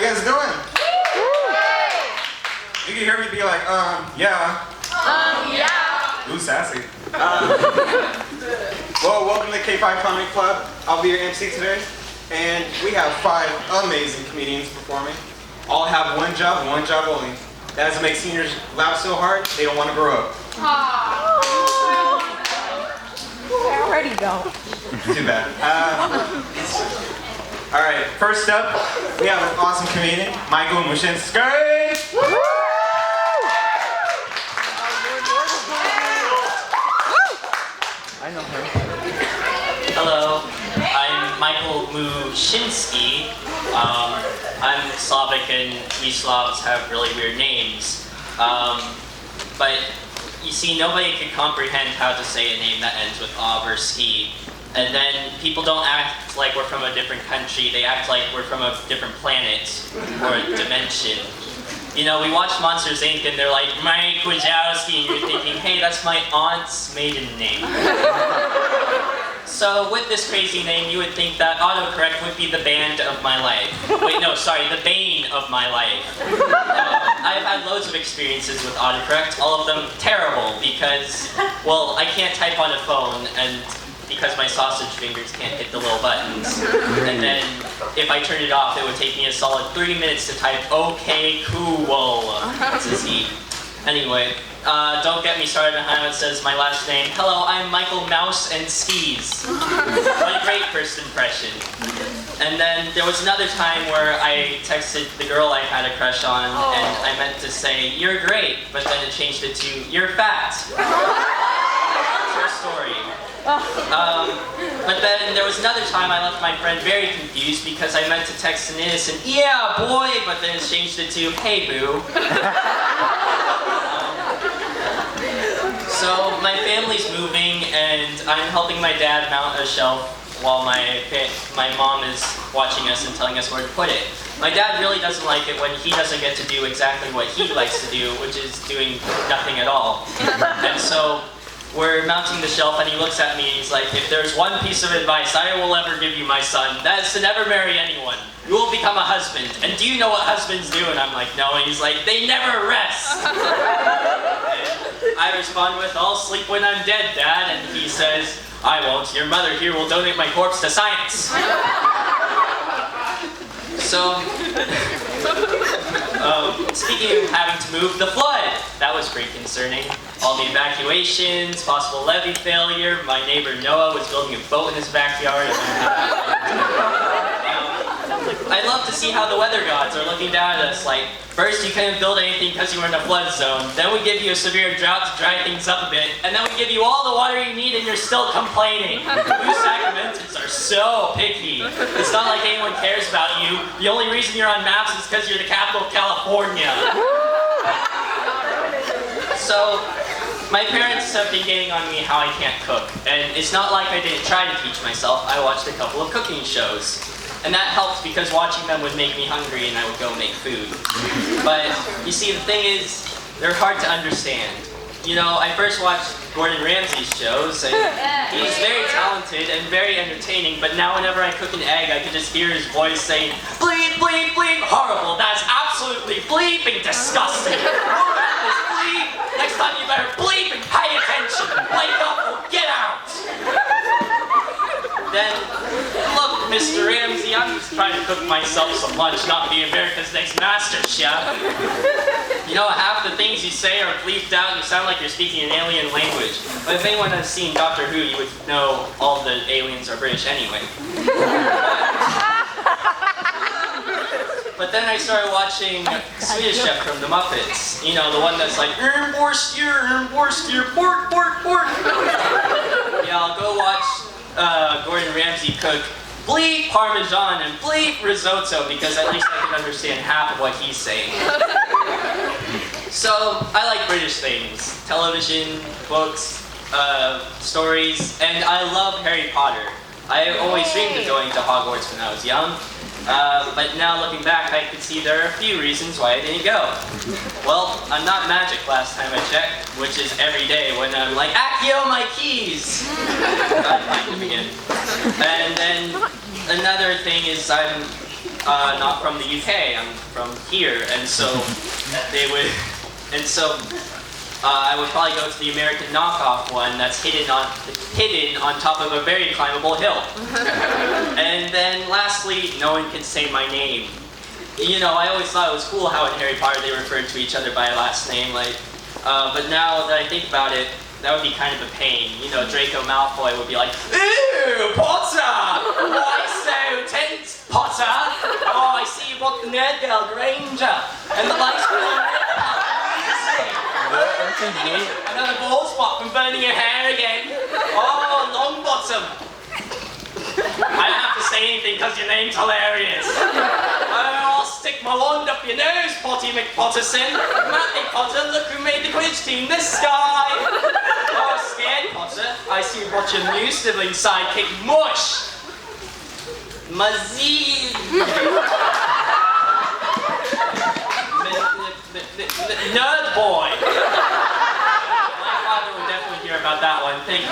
guys doing? You can hear me be like, yeah. Yeah. Ooh, sassy. Well, welcome to K5 Comedy Club. I'll be your MC today. And we have 5 amazing comedians performing. All have one job only. That is to make seniors laugh so hard, they don't want to grow up. I already don't. Too bad. All right, first up, we have an awesome comedian, Michael Mushinsky. I know her. Hello, I'm Michael Mushinsky. I'm Slavic and we Slavs have really weird names. But you see, nobody can comprehend how to say a name that ends with "ov" or "ski." And then people don't act like we're from a different country, they act like we're from a different planet or a dimension. You know, we watch Monsters, Inc. and they're like, Mike Wazowski, and you're thinking, hey, that's my aunt's maiden name. So with this crazy name, you would think that autocorrect would be the band of my life. Wait, no, sorry, the bane of my life. I've had loads of experiences with autocorrect, all of them terrible because, well, I can't type on a phone and because my sausage fingers can't hit the little buttons. And then if I turn it off, it would take me a solid 3 minutes to type okay, cool. It's a Z. Anyway, don't get me started on how it says my last name. Hello, I'm Michael Mouse and Skis. What a great first impression. And then there was another time where I texted the girl I had a crush on, and I meant to say, you're great, but then it changed it to, you're fat. True story. But then there was another time I left my friend very confused because I meant to text an innocent, yeah, boy, but then it changed it to, hey, boo. So my family's moving and I'm helping my dad mount a shelf while my mom is watching us and telling us where to put it. My dad really doesn't like it when he doesn't get to do exactly what he likes to do, which is doing nothing at all. And so we're mounting the shelf and he looks at me and he's like, if there's one piece of advice I will ever give you, my son, that is to never marry anyone. You will become a husband. And do you know what husbands do? And I'm like, no. And he's like, they never rest. I respond with, I'll sleep when I'm dead, Dad. And he says, I won't. Your mother here will donate my corpse to science. So, speaking of having to move, the flood. That was pretty concerning. All the evacuations, possible levee failure. My neighbor Noah was building a boat in his backyard. I'd love to see how the weather gods are looking down at us like, first you couldn't build anything because you were in a flood zone, then we give you a severe drought to dry things up a bit, and then we give you all the water you need and you're still complaining. You Sacramentans are so picky. It's not like anyone cares about you. The only reason you're on maps is because you're the capital of California. So, my parents have been getting on me how I can't cook, and it's not like I didn't try to teach myself. I watched a couple of cooking shows. And that helped because watching them would make me hungry and I would go make food. But you see, the thing is, they're hard to understand. You know, I first watched Gordon Ramsay's shows and he's very talented and very entertaining, but now whenever I cook an egg, I can just hear his voice saying, bleep, bleep, bleep, horrible, that's absolutely bleeping disgusting. More at this bleep, next time you better bleep and pay attention. Wake up or get out. Then, look, Mr. Ramsay, I'm just trying to cook myself some lunch, not be America's Next Master Chef. You know, half the things you say are bleeped out and you sound like you're speaking an alien language. But if anyone has seen Doctor Who, you would know all the aliens are British anyway. But then I started watching Swedish Chef from the Muppets. You know, the one that's like, borstier, pork, pork, pork. Yeah, I'll go watch Gordon Ramsay cook bleep Parmesan and bleep risotto because at least I can understand half of what he's saying. So, I like British things. Television, books, stories, and I love Harry Potter. I always dreamed of going to Hogwarts when I was young. But now looking back, I could see there are a few reasons why I didn't go. Well, I'm not magic last time I checked, which is every day when I'm like, Accio, my keys! I find them again. And then another thing is I'm not from the UK. I'm from here, and so they would, and so I would probably go to the American knockoff one that's hidden on top of a very climbable hill. And then lastly, no one can say my name. You know, I always thought it was cool how in Harry Potter they referred to each other by a last name, like. But now that I think about it, that would be kind of a pain. You know, Draco Malfoy would be like, "Ew, Potter! Why so tense, Potter? Oh, I see you brought the Nerd Girl Granger, and the lights were on red. Another bald spot from burning your hair again. Oh, Longbottom. I don't have to say anything because your name's hilarious. I'll stick my wand up your nose, Potty McPotterson. Matty Potter, look who made the Quidditch team this guy. Oh, scared, Potter? I see you brought your new sibling sidekick, Mush. Mazee. Nerd boy. My father would definitely hear about that one. Thank you.